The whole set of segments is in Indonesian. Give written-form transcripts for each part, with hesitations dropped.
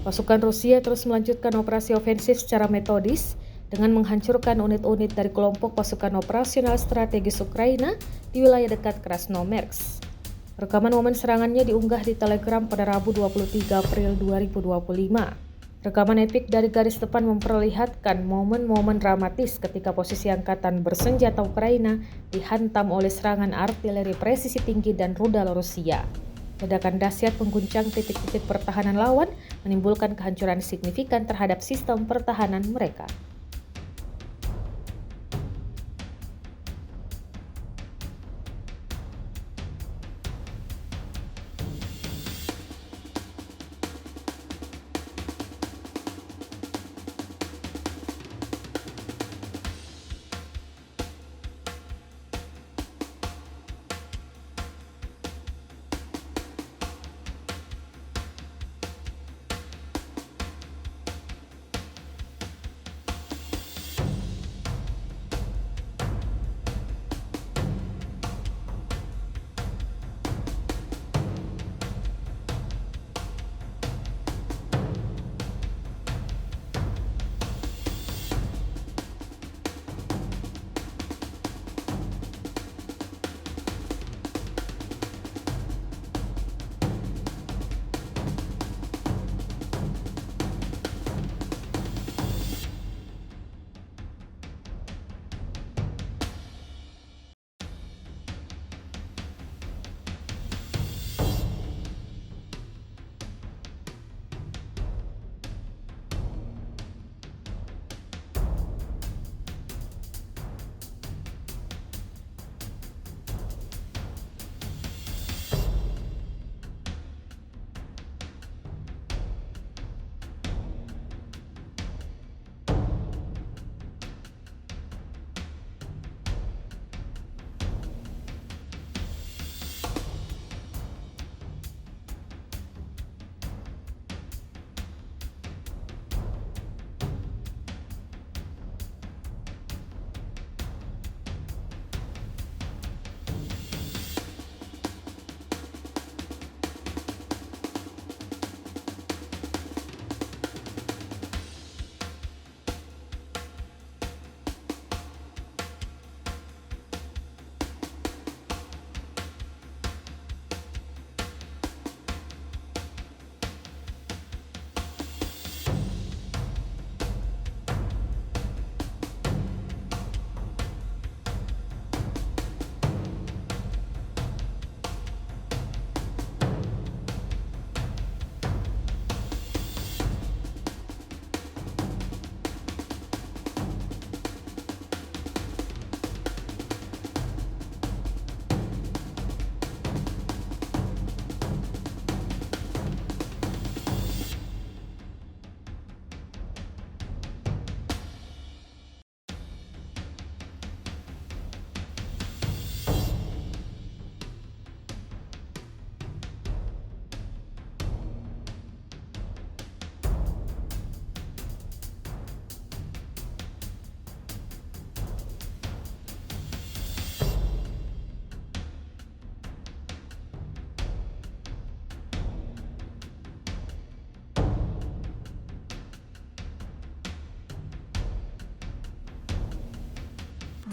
Pasukan Rusia terus melanjutkan operasi ofensif secara metodis dengan menghancurkan unit-unit dari kelompok pasukan operasional strategis Ukraina di wilayah dekat Krasnomersk. Rekaman momen serangannya diunggah di Telegram pada Rabu 23 April 2025. Rekaman epik dari garis depan memperlihatkan momen-momen dramatis ketika posisi angkatan bersenjata Ukraina dihantam oleh serangan artileri presisi tinggi dan rudal Rusia. Ledakan dahsyat mengguncang titik-titik pertahanan lawan, menimbulkan kehancuran signifikan terhadap sistem pertahanan mereka.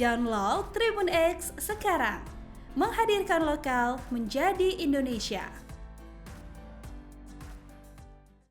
Download Tribun X sekarang, menghadirkan lokal menjadi Indonesia.